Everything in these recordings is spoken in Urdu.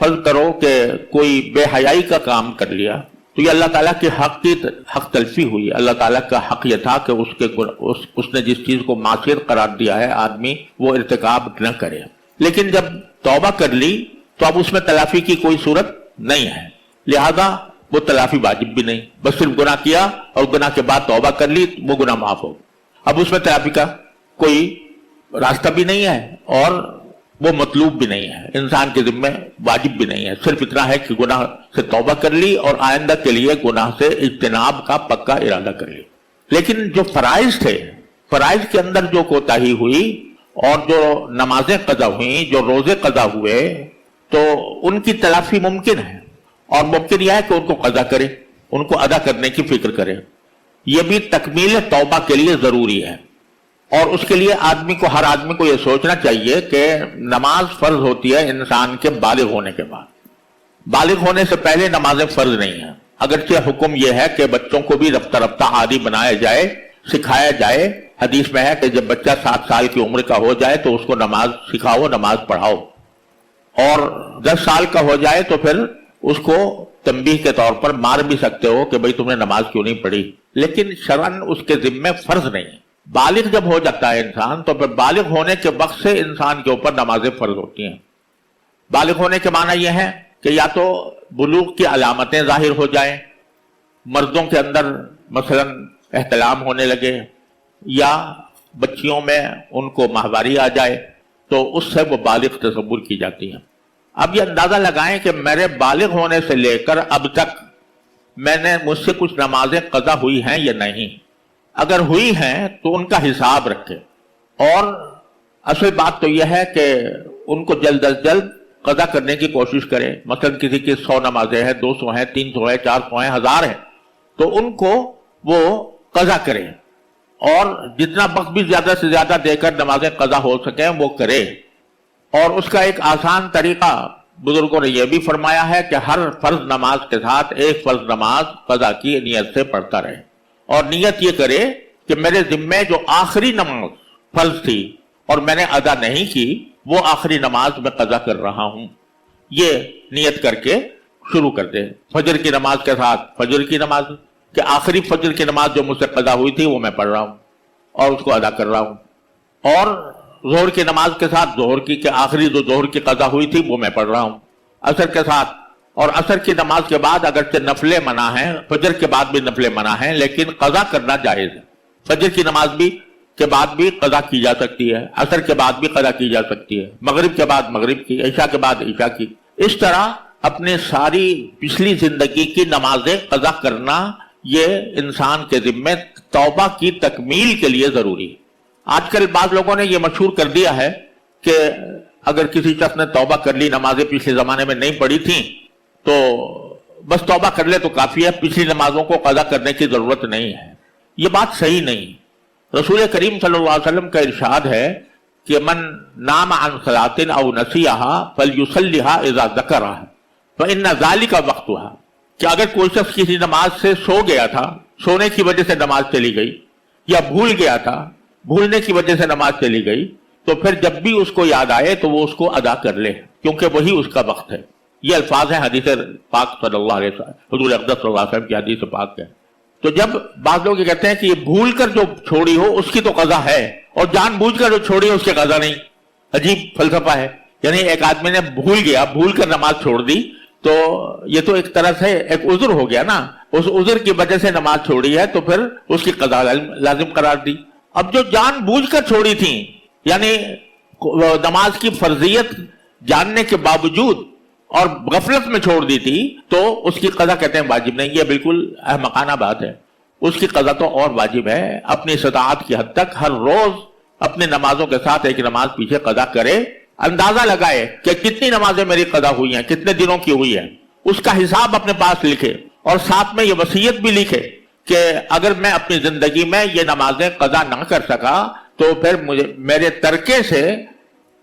فرض کرو کہ کوئی بے حیائی کا کام کر لیا تو یہ اللہ تعالیٰ کے حق تلفی ہوئی. اللہ تعالیٰ کا حق یہ تھا کہ اس نے جس چیز کو معصیت قرار دیا ہے آدمی وہ ارتکاب نہ کرے. لیکن جب توبہ کر لی تو اب اس میں تلافی کی کوئی صورت نہیں ہے، لہذا وہ تلافی واجب بھی نہیں. بس صرف گناہ کیا اور گناہ کے بعد توبہ کر لی، وہ گناہ معاف ہو. اب اس میں تلافی کا کوئی راستہ بھی نہیں ہے اور وہ مطلوب بھی نہیں ہے، انسان کے ذمہ واجب بھی نہیں ہے. صرف اتنا ہے کہ گناہ سے توبہ کر لی اور آئندہ کے لیے گناہ سے اجتناب کا پکا ارادہ کر لی. لیکن جو فرائض تھے، فرائض کے اندر جو کوتاہی ہوئی اور جو نمازیں قضا ہوئیں، جو روزے قضا ہوئے، تو ان کی تلافی ممکن ہے. اور ممکن یہ ہے کہ ان کو قضا کرے، ان کو ادا کرنے کی فکر کرے. یہ بھی تکمیل توبہ کے لیے ضروری ہے. اور اس کے لیے ہر آدمی کو یہ سوچنا چاہیے کہ نماز فرض ہوتی ہے انسان کے بالغ ہونے کے بعد. بالغ ہونے سے پہلے نمازیں فرض نہیں ہیں. اگرچہ حکم یہ ہے کہ بچوں کو بھی رفتہ رفتہ عادی بنایا جائے، سکھایا جائے. حدیث میں ہے کہ جب بچہ 7 سال کی عمر کا ہو جائے تو اس کو نماز سکھاؤ، نماز پڑھاؤ. اور 10 سال کا ہو جائے تو پھر اس کو تنبیہ کے طور پر مار بھی سکتے ہو کہ بھئی تم نے نماز کیوں نہیں پڑھی. لیکن شرعاً اس کے ذمہ فرض نہیں ہے. بالغ جب ہو جاتا ہے انسان تو پھر بالغ ہونے کے وقت سے انسان کے اوپر نمازیں فرض ہوتی ہیں. بالغ ہونے کے معنی یہ ہے کہ یا تو بلوغ کی علامتیں ظاہر ہو جائیں، مردوں کے اندر مثلا احتلام ہونے لگے، یا بچیوں میں ان کو ماہواری آ جائے تو اس سے وہ بالغ تصور کی جاتی ہیں. اب یہ اندازہ لگائیں کہ میرے بالغ ہونے سے لے کر اب تک مجھ سے کچھ نمازیں قضا ہوئی ہیں یا نہیں. اگر ہوئی ہیں تو ان کا حساب رکھیں. اور اصل بات تو یہ ہے کہ ان کو جلد از جلد قضا کرنے کی کوشش کریں. مثلا کسی کی 100 نمازیں ہیں، 200 ہیں، 300 ہیں، 400 ہیں، 1000 ہیں، تو ان کو وہ قضا کریں. اور جتنا وقت بھی زیادہ سے زیادہ دے کر نمازیں قضا ہو سکیں وہ کرے. اور اس کا ایک آسان طریقہ بزرگوں نے یہ بھی فرمایا ہے کہ ہر فرض نماز کے ساتھ ایک فرض نماز قضا کی نیت سے پڑھتا رہے. اور نیت یہ کرے کہ میرے ذمے جو آخری نماز فرض تھی اور میں نے ادا نہیں کی، وہ آخری نماز میں قضا کر رہا ہوں. یہ نیت کر کے شروع کر دے. فجر کی نماز کے ساتھ فجر کی نماز، کہ آخری فجر کی نماز جو مجھ سے قضا ہوئی تھی وہ میں پڑھ رہا ہوں اور اس کو ادا کر رہا ہوں. اور ظہر کی نماز کے ساتھ ظہر کی، کہ آخری جو ظہر کی قضا ہوئی تھی وہ میں پڑھ رہا ہوں. عصر کے ساتھ، اور عصر کی نماز کے بعد اگرچہ نفلیں منع ہیں، فجر کے بعد بھی نفلیں منع ہیں، لیکن قضا کرنا جائز ہے. فجر کی نماز کے بعد بھی قضا کی جا سکتی ہے، عصر کے بعد بھی قضا کی جا سکتی ہے، مغرب کے بعد مغرب کی، عشاء کے بعد عشاء کی. اس طرح اپنے ساری پچھلی زندگی کی نمازیں قضا کرنا یہ انسان کے ذمہ توبہ کی تکمیل کے لیے ضروری ہے. آج کل بعض لوگوں نے یہ مشہور کر دیا ہے کہ اگر کسی شخص نے توبہ کر لی، نمازیں پچھلے زمانے میں نہیں پڑھی تھیں تو بس توبہ کر لے تو کافی ہے، پچھلی نمازوں کو قضا کرنے کی ضرورت نہیں ہے. یہ بات صحیح نہیں. رسول کریم صلی اللہ علیہ وسلم کا ارشاد ہے کہ من نام عن صلاۃ او نسیها فلیصلیها اذا ذکرها فان ذلک وقتها، کہ اگر کوئی شخص کسی نماز سے سو گیا تھا، سونے کی وجہ سے نماز چلی گئی، یا بھول گیا تھا، بھولنے کی وجہ سے نماز چلی گئی، تو پھر جب بھی اس کو یاد آئے تو وہ اس کو ادا کر لے، کیونکہ وہی اس کا وقت ہے. یہ الفاظ ہیں حدیث پاک صلی اللہ علیہ وسلم، حضور اقدس صلی اللہ علیہ وسلم کی حدیث پاک ہے. تو جب بعض لوگ یہ کہتے ہیں کہ یہ بھول کر جو چھوڑی ہو اس کی تو قضا ہے، اور جان بوجھ کر جو چھوڑی ہو اس کی قضا نہیں. عجیب فلسفہ ہے. یعنی ایک آدمی نے بھول کر نماز چھوڑ دی تو یہ تو ایک طرح سے ایک عذر ہو گیا نا، اس عذر کی وجہ سے نماز چھوڑی ہے تو پھر اس کی قضا لازم قرار دی. اب جو جان بوجھ کر چھوڑی تھی، یعنی نماز کی فرضیت جاننے کے باوجود اور غفلت میں چھوڑ دی تھی، تو اس کی قضا کہتے ہیں واجب نہیں. یہ بالکل احمقانہ بات ہے. اس کی قضا تو اور واجب ہے. اپنی استطاعت کی حد تک ہر روز اپنے نمازوں کے ساتھ ایک نماز پیچھے قضا کرے، اندازہ لگائے کہ کتنی نمازیں میری قضا ہوئی ہیں، کتنے دنوں کی ہوئی ہیں، اس کا حساب اپنے پاس لکھے، اور ساتھ میں یہ وصیت بھی لکھے کہ اگر میں اپنی زندگی میں یہ نمازیں قضا نہ کر سکا تو پھر میرے ترکے سے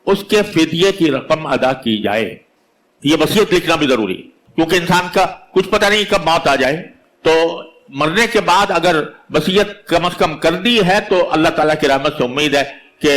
اس کے فدیے کی رقم ادا کی جائے. یہ وصیت لکھنا بھی ضروری، کیونکہ انسان کا کچھ پتہ نہیں کب موت آ جائے. تو مرنے کے بعد اگر وصیت کم از کم کر دی ہے تو اللہ تعالیٰ کی رحمت سے امید ہے کہ